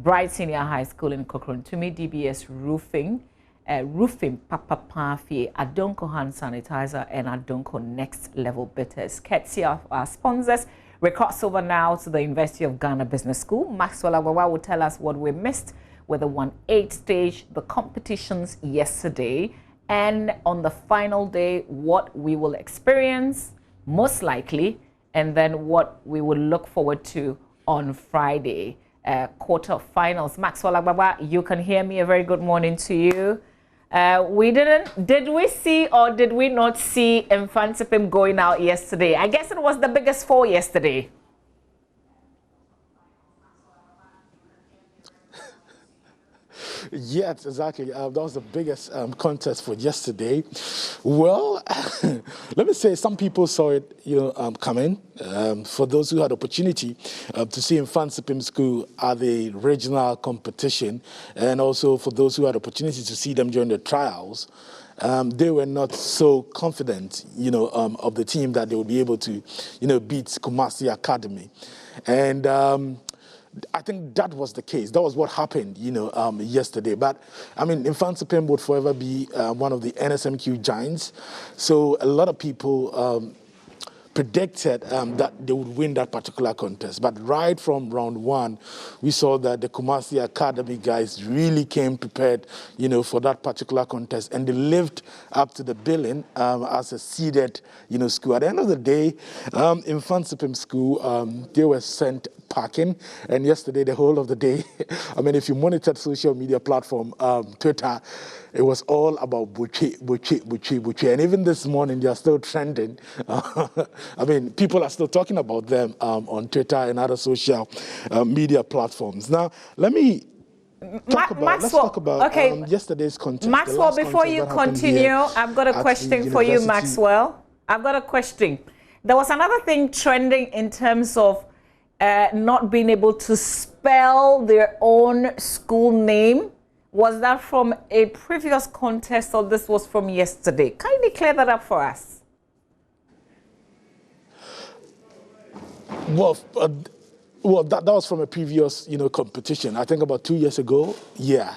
Bright Senior High School in Kokrontumi, DBS Roofing, Papa Pafi, Adonko Hand Sanitizer, and Adonko Next Level Bitters. Courtesy of our sponsors, we cross over now to the University of Ghana Business School. Maxwell Agbawa will tell us what we missed with the One-Eight Stage, the competitions yesterday, and on the final day, what we will experience, most likely, and then what we will look forward to on Friday, quarterfinals. Maxwell Agbawa, you can hear me. A very good morning to you. Did we see or did we not see Mfansipim going out yesterday? I guess it was the biggest four yesterday. Yes, exactly. That was the biggest contest for yesterday. Well, let me say some people saw it, coming. For those who had opportunity to see Mfansipim School at the regional competition, and also for those who had opportunity to see them during the trials, they were not so confident, of the team that they would be able to, beat Kumasi Academy, and. I think that was the case. That was what happened, yesterday. But, I mean, Mfansipim would forever be one of the NSMQ giants. So a lot of people predicted that they would win that particular contest. But right from round one, we saw that the Kumasi Academy guys really came prepared, for that particular contest. And they lived up to the billing as a seeded, school. At the end of the day, Mfansipim School, they were sent packing. And yesterday, the whole of the day, I mean, if you monitored social media platform, Twitter, it was all about Buchi. And even this morning, they are still trending. I mean, people are still talking about them on Twitter and other social media platforms. Now, let's talk about yesterday's contest. Maxwell, before you continue, I've got a question for you, Maxwell. I've got a question. There was another thing trending in terms of not being able to spell their own school name. Was that from a previous contest or this was from yesterday? Kindly clear that up for us. Well, that was from a previous, competition. I think about 2 years ago. Yeah,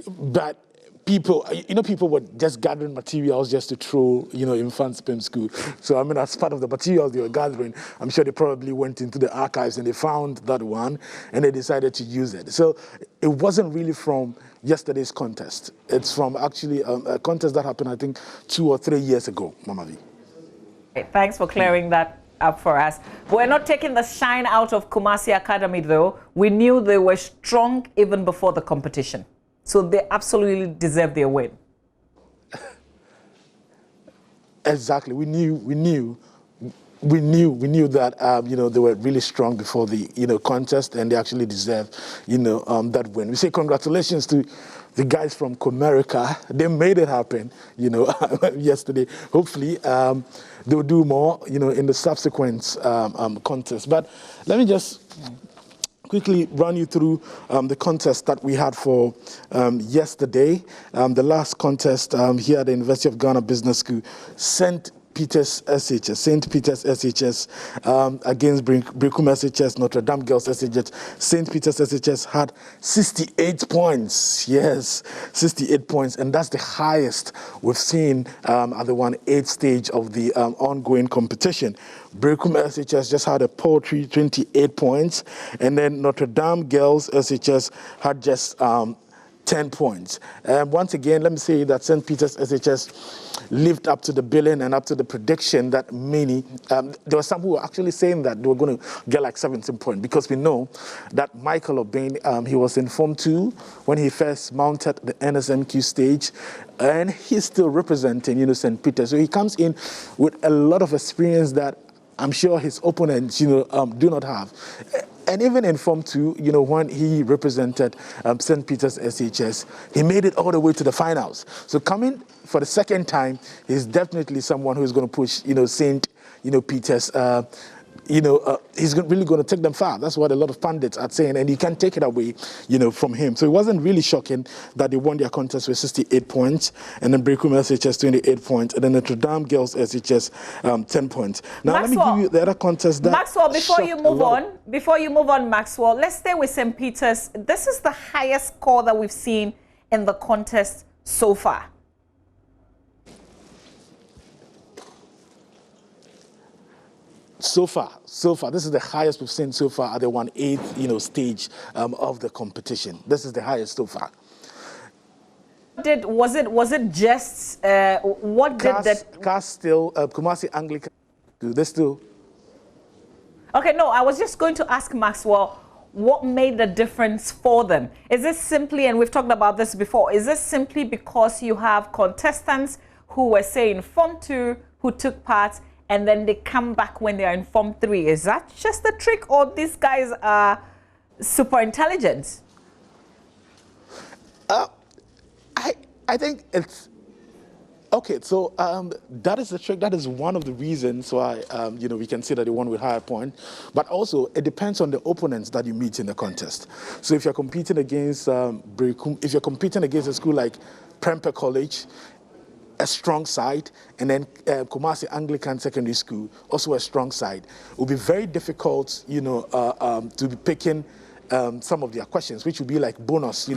but people, people were just gathering materials just to throw, in Mfansipim School. So, I mean, as part of the materials they were gathering, I'm sure they probably went into the archives and they found that one and they decided to use it. So it wasn't really from yesterday's contest. It's from actually a contest that happened, I think, 2 or 3 years ago, Mama V. Thanks for clearing that up for us. We're not taking the shine out of Kumasi Academy, though. We knew they were strong even before the competition. So they absolutely deserve their win. Exactly. We knew that they were really strong before the contest, and they actually deserve that win. We say congratulations to the guys from Comerica. They made it happen yesterday. Hopefully they'll do more in the subsequent contest. But let me just quickly run you through the contest that we had for yesterday. The last contest here at the University of Ghana Business School, St. Peter's SHS against Brekum SHS, Notre Dame Girls SHS. St. Peter's SHS had 68 points. Yes, 68 points. And that's the highest we've seen at the One-Eight Stage of the ongoing competition. Brekum SHS just had a paltry 28 points. And then Notre Dame Girls SHS had just 10 points. Once again, let me say that St. Peter's SHS lived up to the billing and up to the prediction that many, there were some who were actually saying that they were going to get like 17 points, because we know that Michael Obeng, he was in Form 2 when he first mounted the NSMQ stage, and he's still representing, St. Peter's. So he comes in with a lot of experience that I'm sure his opponents, do not have. And even in Form 2, when he represented St. Peter's SHS, he made it all the way to the finals. So coming for the second time, he's definitely someone who's going to push, St. Peter's he's really going to take them far. That's what a lot of pundits are saying, and you can't take it away, from him. So it wasn't really shocking that they won their contest with 68 points, and then Brekum SHS 28 points, and then Notre Dame Girls SHS 10 points. Now Maxwell, let me give you the other contest that Maxwell, before you move on, Maxwell, let's stay with St. Peter's. This is the highest score that we've seen in the contest so far. So far, this is the highest we've seen so far at the 1/8, stage of the competition. This is the highest so far. Was it just what did that? Cast still Kumasi Anglican. Do they still? Okay, no, I was just going to ask Maxwell, what made the difference for them? Is this simply, and we've talked about this before, is this simply because you have contestants who were, say, in Form 2, who took part, and then they come back when they are in Form 3? Is that just the trick, or these guys are super intelligent? I think it's okay. So that is the trick. That is one of the reasons why we can say that they won with higher point. But also it depends on the opponents that you meet in the contest. So if you're competing against if you're competing against a school like Prempeh College, a strong side, and then Kumasi Anglican Secondary School, also a strong side, it will be very difficult, to be picking some of their questions, which will be like bonus,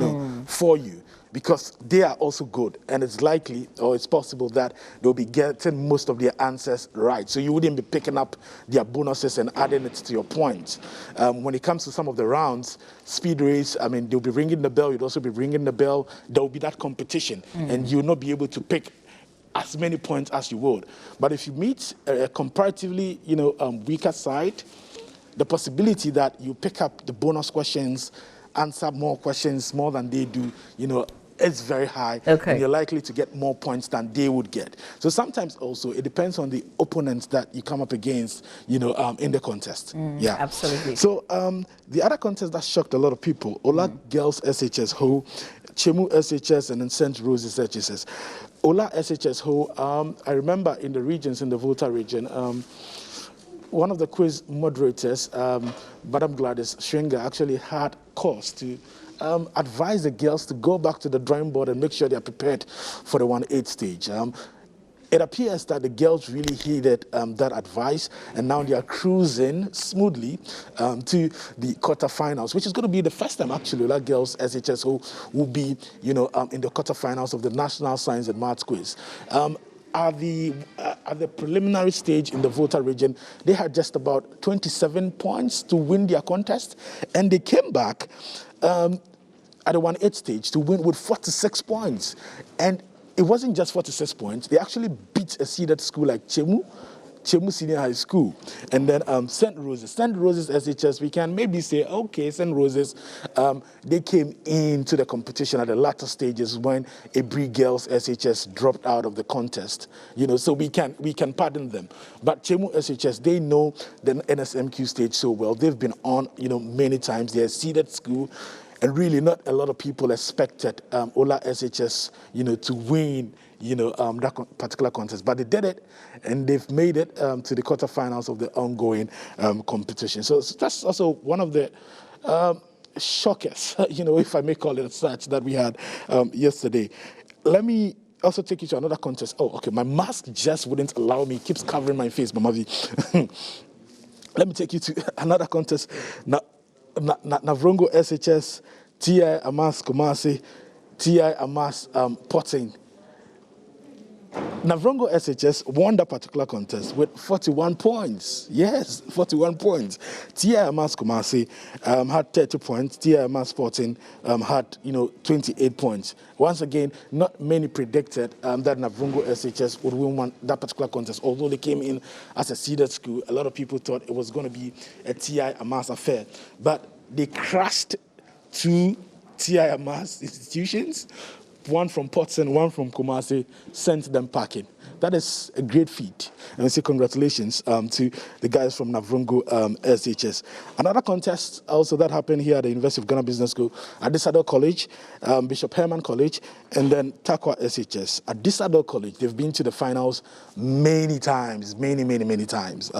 for you, because they are also good, and it's likely, or it's possible, that they'll be getting most of their answers right. So you wouldn't be picking up their bonuses and adding it to your points. When it comes to some of the rounds, speed race, they'll be ringing the bell, you'd also be ringing the bell. There will be that competition, and you'll not be able to pick as many points as you would. But if you meet a comparatively, weaker side, the possibility that you pick up the bonus questions, answer more questions more than they do, it's very high. Okay. And you're likely to get more points than they would get. So sometimes also it depends on the opponents that you come up against, in the contest. Yeah, absolutely. So the other contest that shocked a lot of people, Ola Girls SHS Ho, Chemu SHS, and then St. Rose's SHS. Ola SHS Ho, I remember in the regions, in the Volta region, one of the quiz moderators, Madam Gladys Shringa, actually had cause to advise the girls to go back to the drawing board and make sure they are prepared for the 1/8 stage. It appears that the girls really heeded that advice, and now they are cruising smoothly to the quarterfinals, which is going to be the first time, actually, that girls SHSO will be, in the quarterfinals of the National Science and Maths Quiz. At the preliminary stage in the Volta region, they had just about 27 points to win their contest, and they came back at the 1/8 stage to win with 46 points. And it wasn't just 46 points. They actually beat a seeded school like Chemu Senior High School, and then St. Rose's SHS. We can maybe say, okay, St. Rose's, they came into the competition at the latter stages when Ebri Girls SHS dropped out of the contest. So we can pardon them. But Chemu SHS, they know the NSMQ stage so well. They've been on, many times. They're a seeded school. And really, not a lot of people expected Ola SHS, to win, that particular contest. But they did it, and they've made it to the quarterfinals of the ongoing competition. So that's also one of the shockers, if I may call it such, that we had yesterday. Let me also take you to another contest. Oh, okay, my mask just wouldn't allow me. It keeps covering my face, Mamavi. Let me take you to another contest. Now, Navrongo SHS, TI Amas Kumasi, TI Amas Potting. Navrongo SHS won that particular contest with 41 points. Yes, 41 points. TI Amas Kumasi had 30 points. TI Amas Potting had 28 points. Once again, not many predicted that Navrongo SHS would win that particular contest. Although they came in as a seeded school, a lot of people thought it was going to be a TI Amas affair. But they crashed two TI Amas institutions, one from Potson, one from Kumasi, sent them packing. that is a great feat. And we say congratulations to the guys from Navrongo SHS. Another contest also that happened here at the University of Ghana Business School, at Disador College, Bishop Herman College, and then Takwa SHS. At Disador College, they've been to the finals many times, many times.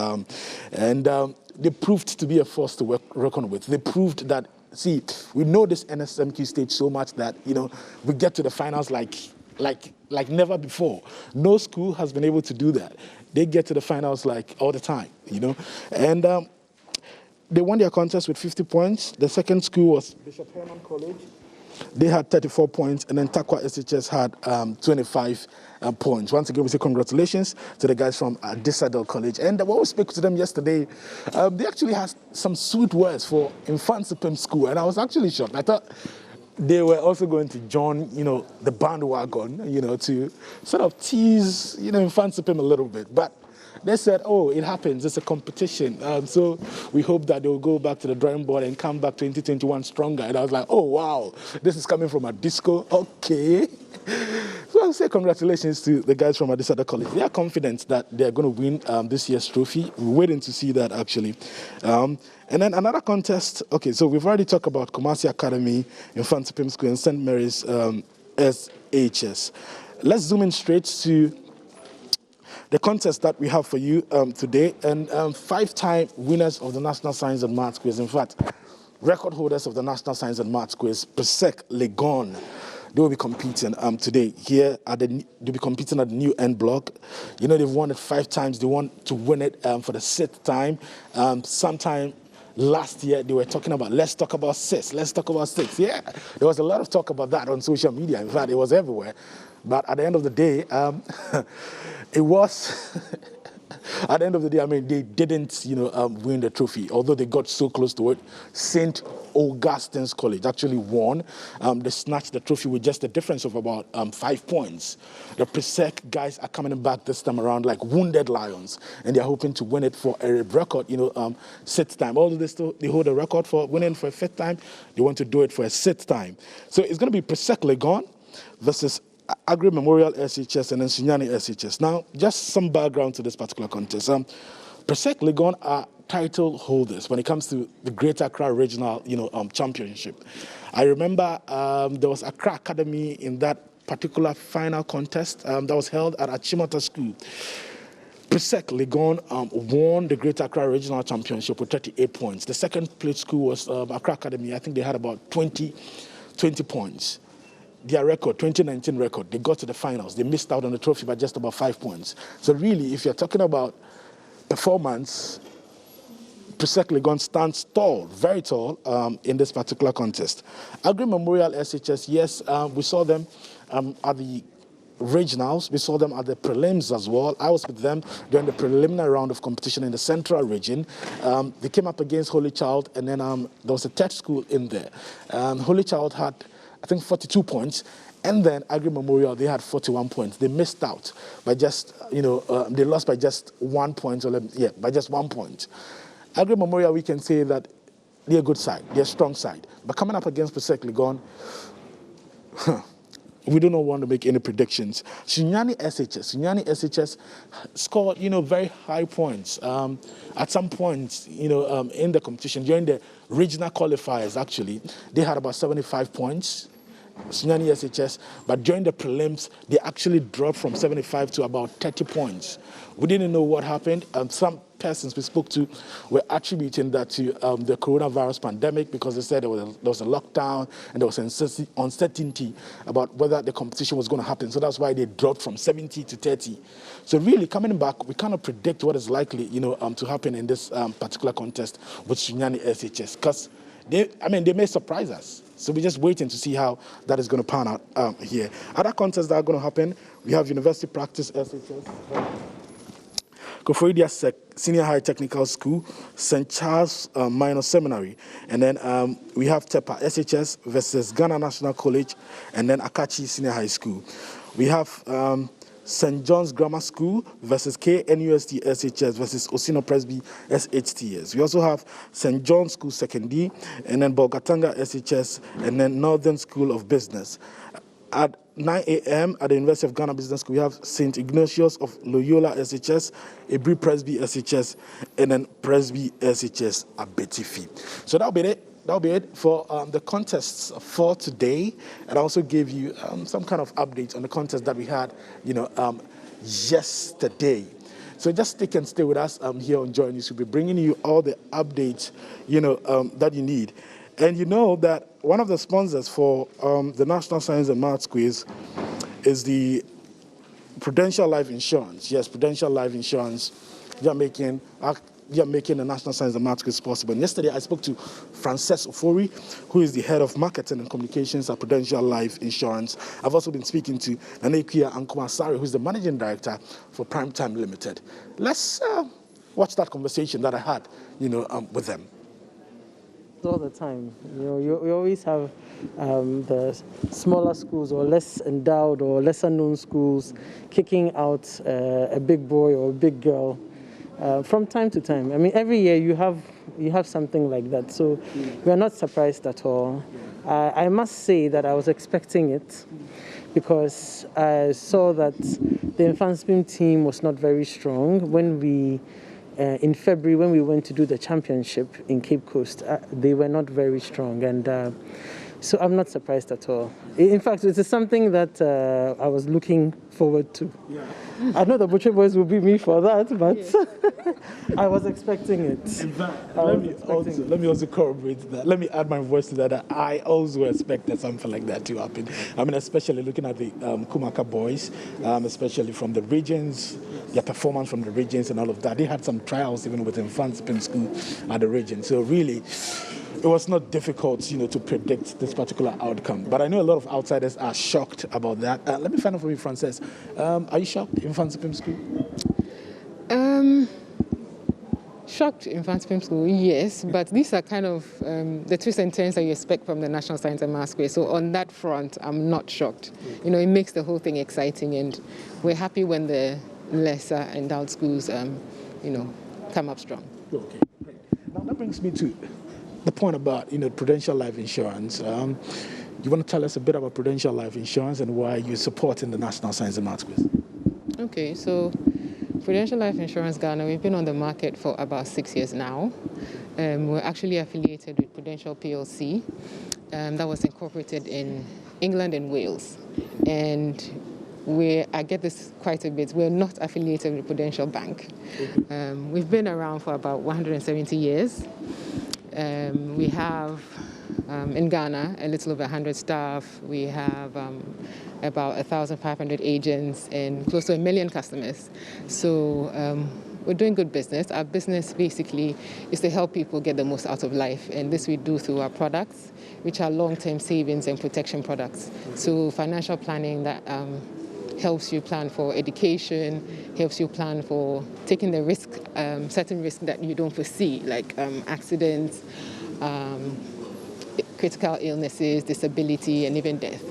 They proved to be a force to reckon with. They proved that, see, we know this NSMQ stage so much that, we get to the finals like never before. No school has been able to do that. They get to the finals like all the time, And they won their contest with 50 points. The second school was Bishop Herman College. They had 34 points, and then Takwa SHS had 25 points. Once again, we say congratulations to the guys from Disador College. And when we spoke to them yesterday, they actually had some sweet words for Infansipim School, and I was actually shocked. I thought they were also going to join, the bandwagon, to sort of tease, Infansipim a little bit. But they said, oh, it happens, it's a competition. So we hope that they will go back to the drawing board and come back 2021 stronger. And I was like, oh, wow, this is coming from a disco. Okay. So I'll say congratulations to the guys from Disador College. They are confident that they're going to win this year's trophy. We're waiting to see that, actually. And then another contest. Okay, so we've already talked about Kumasi Academy, Infansipim School, and St. Mary's SHS. Let's zoom in straight to the contest that we have for you today. And 5-time winners of the National Science and Maths Quiz. In fact, record holders of the National Science and Maths Quiz, Persec Legon. They will be competing today here they'll be competing at the new N block. They've won it 5 times. They want to win it for the 6th time. Sometime last year, they were talking about, let's talk about 6. Yeah, there was a lot of talk about that on social media. In fact, it was everywhere. But at the end of the day, it was... At the end of the day, they didn't, win the trophy, although they got so close to it. St. Augustine's College actually won. They snatched the trophy with just a difference of about 5 points. The Persec guys are coming back this time around like wounded lions, and they're hoping to win it for a record, 6th time. Although they hold a record for winning for a 5th time, they want to do it for a 6th time. So it's going to be Persec Legon versus Agri Memorial SHS and then Sunyani SHS. Now, just some background to this particular contest. Persec Legon are title holders when it comes to the Greater Accra Regional, Championship. I remember there was Accra Academy in that particular final contest that was held at Achimota School. Persec Legon won the Greater Accra Regional Championship with 38 points. The second place school was Accra Academy. I think they had about 20 points. Their record, 2019 record, they got to the finals. They missed out on the trophy by just about 5 points. So really, if you're talking about performance, Persec Legon stands tall, very tall, in this particular contest. Agri Memorial SHS, yes, we saw them at the regionals. We saw them at the prelims as well. I was with them during the preliminary round of competition in the central region. They came up against Holy Child, and then there was a third school in there. Holy Child had, I think, 42 points, and then Agri Memorial, they had 41 points. They missed out by just, they lost by just 1 point, by just 1 point. Agri Memorial, we can say that they're a good side, they're a strong side. But coming up against Persec Legon, we do not want to make any predictions. Sunyani SHS scored, very high points. At some point, in the competition, during the regional qualifiers, actually, they had about 75 points, Sunyani SHS, but during the prelims, they actually dropped from 75 to about 30 points. We didn't know what happened. Some persons we spoke to were attributing that to the coronavirus pandemic, because they said there was a lockdown and there was uncertainty about whether the competition was going to happen. So that's why they dropped from 70 to 30. So really, coming back, we cannot predict what is likely, to happen in this particular contest with Sunyani SHS, because they may surprise us. So we're just waiting to see how that is going to pan out here. Other contests that are going to happen, we have University Practice SHS, Koforidua Senior High Technical School, St. Charles Minor Seminary, and then we have TEPA SHS versus Ghana National College, and then Akachi Senior High School. We have St. John's Grammar School versus KNUST SHS versus Osino Presby SHTS. We also have St. John's School Second D, and then Bolgatanga SHS, and then Northern School of Business. At 9 a.m. at the University of Ghana Business School, we have St. Ignatius of Loyola SHS, Ebri Presby SHS, and then Presby SHS Abetifi. So that'll be it. That'll be it for the contests for today. And I also gave you some kind of update on the contest that we had, yesterday. So just stick and stay with us here on JoyNews. We'll be bringing you all the updates, that you need. And you know that one of the sponsors for the National Science and Maths Quiz is the Prudential Life Insurance. Yes, Prudential Life Insurance. You're making the National Science and Maths Quiz possible. And yesterday I spoke to Frances Ofori, who is the head of marketing and communications at Prudential Life Insurance. I've also been speaking to Nanekia Ankumasari, who is the managing director for Primetime Limited. Let's watch that conversation that I had, with them. All the time, you always have the smaller schools or less endowed or lesser known schools kicking out a big boy or a big girl from time to time. I mean, every year you have something like that, so we are not surprised at all. I must say that I was expecting it because I saw that the NSMQ team was not very strong when we. In February, when we went to do the championship in Cape Coast, they were not very strong, and so I'm not surprised at all. In fact, it is something that I was looking forward to. Yeah. I know the Butcher Boys will be me for that, but I was expecting it. In fact, let me also corroborate that. Let me add my voice to that. I also expected something like that to happen. I mean, especially looking at the Kumaka boys, especially from the regions, their performance from the regions and all of that. They had some trials even within Fanspin School at the region. So really, it was not difficult, to predict this particular outcome. But I know a lot of outsiders are shocked about that. Let me find out from you, Frances. Are you shocked in Fanspin School? Shocked in Fanspin School, yes. But these are kind of the twists and turns that you expect from the National Science and Maths Quiz. So on that front, I'm not shocked. It makes the whole thing exciting, and we're happy when the lesser endowed schools, come up strong. Okay, great. Now that brings me to the point about, Prudential Life Insurance. You want to tell us a bit about Prudential Life Insurance and why you're supporting the National Science and Maths Quiz? Okay, so Prudential Life Insurance Ghana, we've been on the market for about 6 years now. We're actually affiliated with Prudential PLC that was incorporated in England and Wales. And I get this quite a bit, we're not affiliated with Prudential Bank. We've been around for about 170 years. We have in Ghana a little over 100 staff. We have about 1,500 agents and close to 1 million customers. So we're doing good business. Our business basically is to help people get the most out of life, and this we do through our products, which are long-term savings and protection products. So financial planning that helps you plan for education, helps you plan for taking the risk, certain risks that you don't foresee, like accidents, critical illnesses, disability, and even death.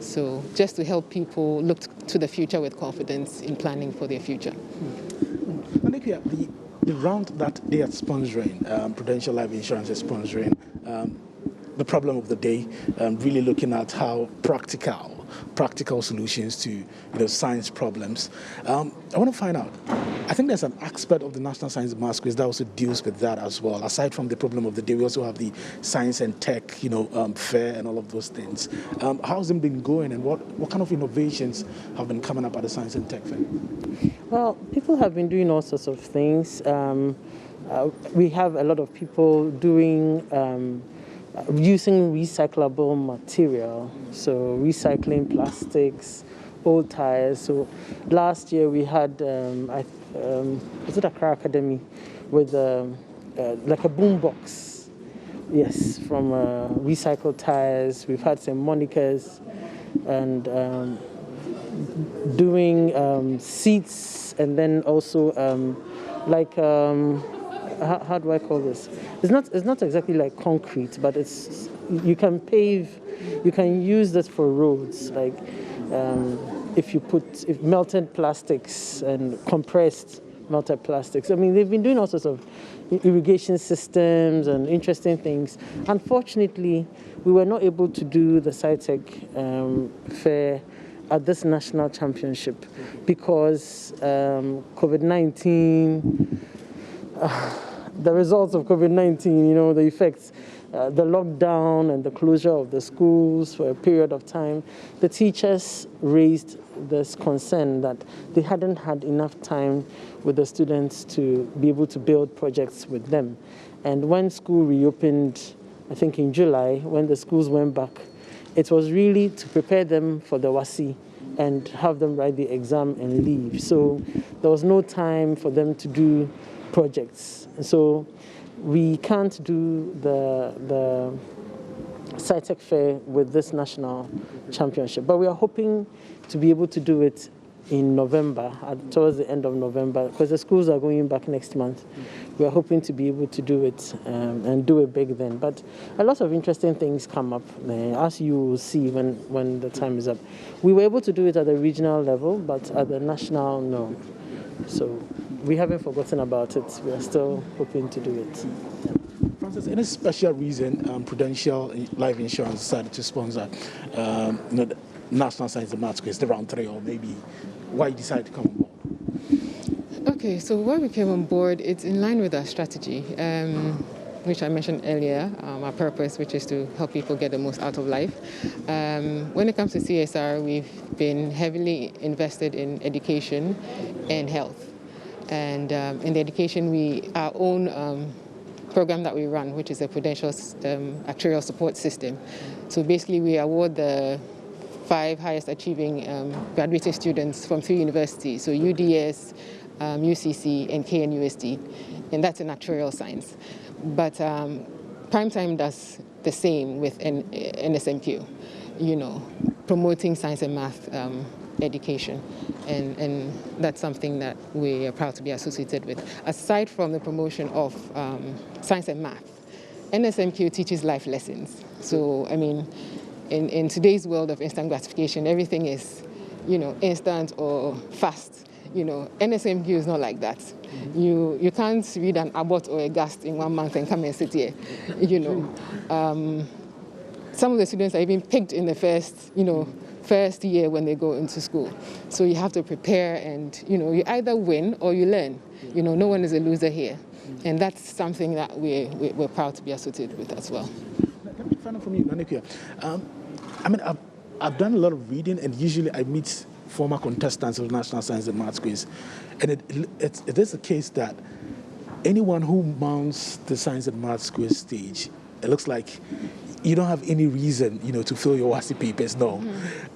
So just to help people look to the future with confidence in planning for their future. Nanekia, the round that they are sponsoring, Prudential Life Insurance is sponsoring, the problem of the day, really looking at how practical solutions to science problems. I want to find out, I think there's an aspect of the National Science and Maths Quiz that also deals with that as well. Aside from the problem of the day, we also have the science and tech, fair and all of those things. How's it been going, and what kind of innovations have been coming up at the science and tech fair? Well, people have been doing all sorts of things. We have a lot of people doing using recyclable material, so recycling plastics, old tires. So last year we had, was it Accra Academy, with like a boom box, yes, from recycled tires. We've had some monikers and doing seats, and then also how do I call this? It's not exactly like concrete, but you can use this for roads. Like if melted plastics and compressed melted plastics. I mean, they've been doing all sorts of irrigation systems and interesting things. Unfortunately, we were not able to do the SciTech fair at this national championship because COVID-19, the results of COVID-19, the effects, the lockdown and the closure of the schools for a period of time, the teachers raised this concern that they hadn't had enough time with the students to be able to build projects with them. And when school reopened, I think in July, when the schools went back, it was really to prepare them for the WASI and have them write the exam and leave. So there was no time for them to do projects. So we can't do the SciTech fair with this national championship, but we are hoping to be able to do it in November, towards the end of November, because the schools are going back next month. We are hoping to be able to do it and do it big then. But a lot of interesting things come up, as you will see when the time is up. We were able to do it at the regional level, but at the national, no. So we haven't forgotten about it. We are still hoping to do it. Francis, any special reason Prudential Life Insurance decided to sponsor the National Science and Maths Quiz, the round 3, or maybe why you decided to come on board? Okay, so why we came on board, it's in line with our strategy, which I mentioned earlier, our purpose, which is to help people get the most out of life. When it comes to CSR, we've been heavily invested in education and health. And in the education, our own program that we run, which is a Prudential Actuarial Support System. So basically, we award the 5 highest achieving graduating students from 3 universities, so UDS, UCC, and KNUST, and that's in actuarial science. But Primetime does the same with NSMQ, promoting science and math education, and that's something that we are proud to be associated with. Aside from the promotion of science and math, NSMQ teaches life lessons. So, I mean, in today's world of instant gratification, everything is, instant or fast. NSMQ is not like that. You can't read an Abbott or a Gast in 1 month and come and sit here. Some of the students are even picked in the first year when they go into school. So you have to prepare, and you either win or you learn. No one is a loser here, and that's something that we're proud to be associated with as well. Let me find out from you, Nanekia. I've done a lot of reading, and usually I meet former contestants of the National Science and Maths Quiz, and it is the case that anyone who mounts the Science and Maths Quiz stage, it looks like you don't have any reason, to fill your WASI papers. No,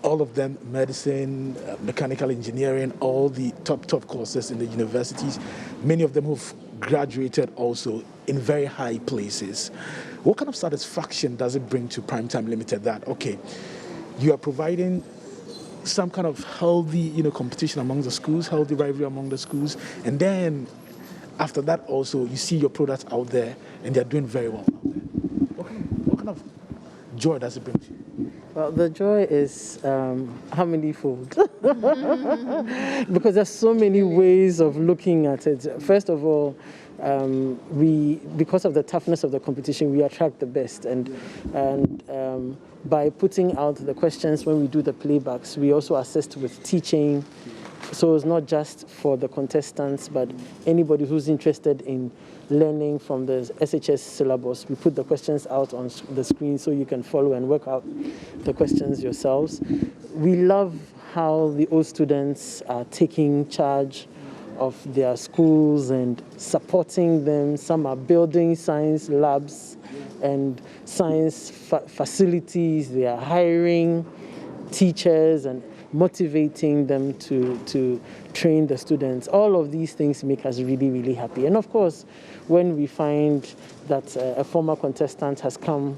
all of them, medicine, mechanical engineering, all the top courses in the universities. Many of them who've graduated also in very high places. What kind of satisfaction does it bring to Primetime Limited that, okay, you are providing some kind of healthy, competition among the schools, healthy rivalry among the schools, and then after that also you see your products out there and they're doing very well out there. What kind of joy does it bring to you? Well, the joy is how many-fold? Because there's so many ways of looking at it. First of all, because of the toughness of the competition, we attract the best, and by putting out the questions when we do the playbacks, we also assist with teaching. So it's not just for the contestants, but anybody who's interested in learning from the SHS syllabus. We put the questions out on the screen so you can follow and work out the questions yourselves. We love how the old students are taking charge of their schools and supporting them. Some are building science labs and science facilities. They are hiring teachers and motivating them to train the students. All of these things make us really, really happy. And of course, when we find that a former contestant has done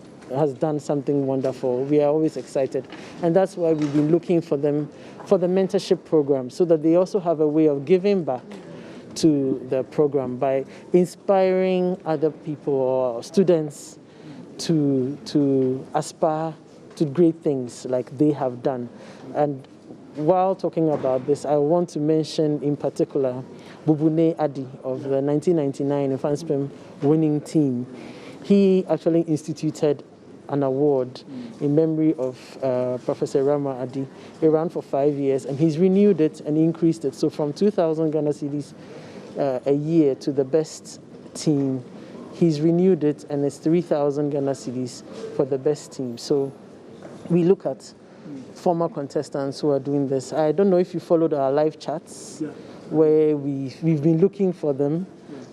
something wonderful, we are always excited. And that's why we've been looking for them for the mentorship program, so that they also have a way of giving back to the program by inspiring other people or students to aspire to great things like they have done. And while talking about this, I want to mention in particular Bubune Adi of the 1999 Infanspem winning team. He actually instituted an award in memory of Professor Rama Adi. It ran for 5 years, and he's renewed it and increased it. So from 2,000 Ghana cedis a year to the best team, he's renewed it, and it's 3,000 Ghana cedis for the best team. So we look at former contestants who are doing this. I don't know if you followed our live chats, where we've been looking for them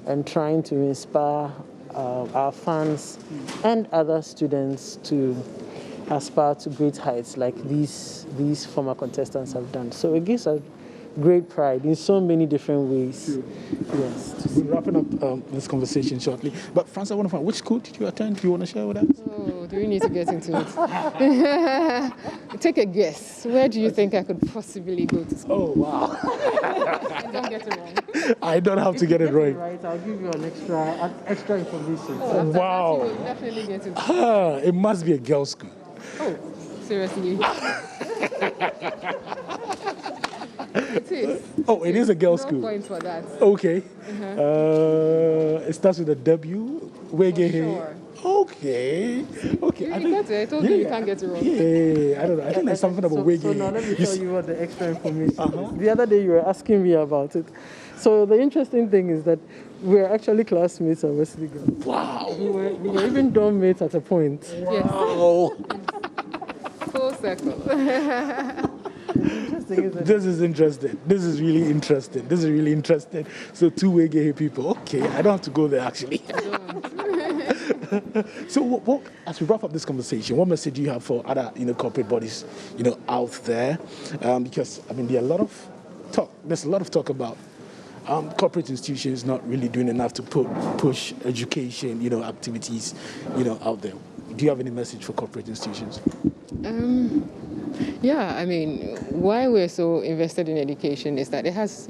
and trying to inspire our fans and other students to aspire to great heights like these former contestants have done. So it gives us great pride in so many different ways. Yes. We're wrapping up this conversation shortly. But Francis, I want to find, which school did you attend? Do you want to share with us? Oh, do we need to get into it? Take a guess. Where do you think I could possibly go to school? Oh, wow. Don't get it wrong. I don't have to get it right. Right, I'll give you an extra information. Oh, Wow. you will definitely get it. It must be a girls' school. Oh, seriously? It is. Oh, it is a girls' No school. points for that. Okay. It starts with a W. Sure. Okay. Okay. You got it. I told you you can't get it wrong. Yeah, I don't know. I think there's something about Wege. So now let me tell you what the extra information is. The other day you were asking me about it. So the interesting thing is that we're actually classmates at Wesley Girls. Wow. We were even dorm mates at a point. Yes. Oh. Full circle. This is interesting. This is really interesting. This is really interesting. So two Wege people. Okay, I don't have to go there actually. So what, as we wrap up this conversation, what message do you have for other corporate bodies out there? Because I mean, there's a lot of talk about corporate institutions not really doing enough to push education activities out there. Do you have any message for corporate institutions? Yeah, I mean, why we're so invested in education is that it has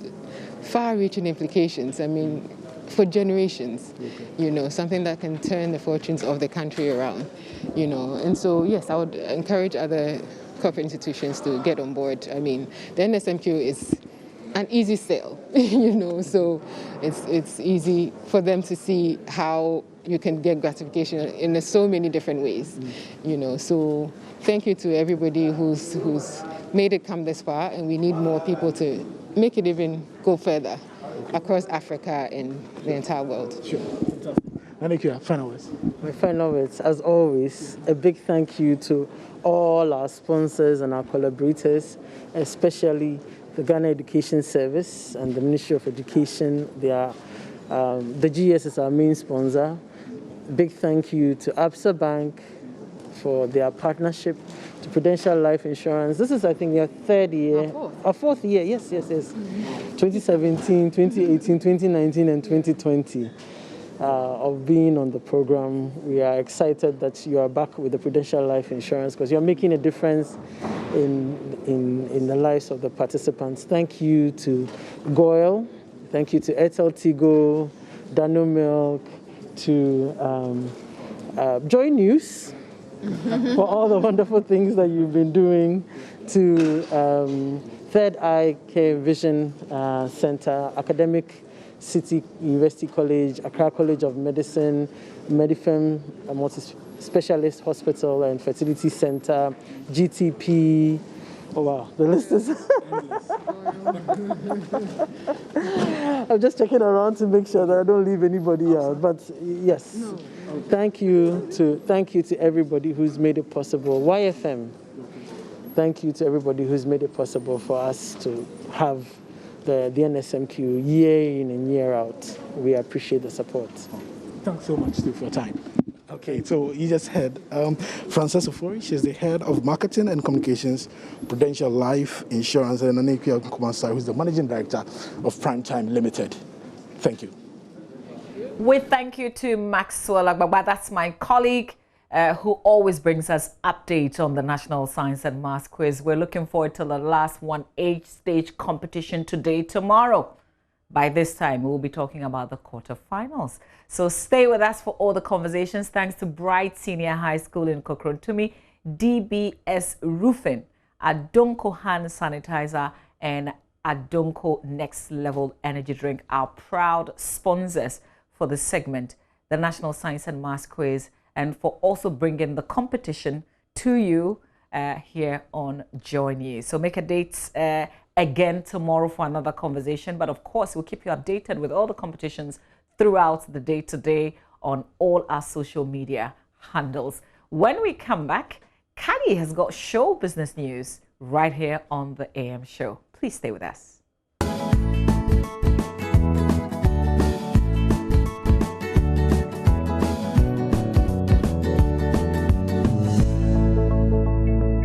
far-reaching implications. I mean, for generations, something that can turn the fortunes of the country around, And so, yes, I would encourage other corporate institutions to get on board. I mean, the NSMQ is an easy sell, so it's easy for them to see how you can get gratification in so many different ways, So thank you to everybody who's made it come this far, and we need more people to make it even go further across Africa and the entire world. Sure. Thank you. Final words. My final words, as always, a big thank you to all our sponsors and our collaborators, especially the Ghana Education Service and the Ministry of Education. The GS is our main sponsor. Big thank you to Absa Bank for their partnership, to Prudential Life Insurance. This is, I think, their third year. Our fourth year, yes. 2017, 2018, 2019, and 2020 of being on the program. We are excited that you are back with the Prudential Life Insurance because you're making a difference in the lives of the participants. Thank you to Goyle. Thank you to Etel Tigo, Dano Milk, to JoyNews for all the wonderful things that you've been doing, to Third Eye Care Vision Center, Academic City University College, Accra College of Medicine, Medifem, a multi-specialist hospital and fertility center, GTP. Oh wow, the list is... I'm just checking around to make sure that I don't leave anybody out. But yes, thank you to everybody who's made it possible. YFM, thank you to everybody who's made it possible for us to have the NSMQ year in and year out. We appreciate the support. Thanks so much, Steve, for your time. Okay, so you just heard Frances Ofori. She's the head of marketing and communications, Prudential Life Insurance, and Anekia Nkumansai, who's the managing director of Primetime Limited. Thank you. We thank you to Maxwell Agbagba. That's my colleague who always brings us updates on the National Science and Maths Quiz. We're looking forward to the last One-Eight Stage competition today, tomorrow. By this time, we'll be talking about the quarterfinals. So stay with us for all the conversations. Thanks to Bright Senior High School in Kokrotumi, DBS Roofing, Adonko hand sanitizer, and Adonko Next Level Energy Drink, our proud sponsors for this segment, the National Science and Maths Quiz, and for also bringing the competition to you here on JoyNews. So make a date again tomorrow for another conversation. But of course, we'll keep you updated with all the competitions throughout the day today on all our social media handles. When we come back, Kadi has got show business news right here on the AM show. Please stay with us.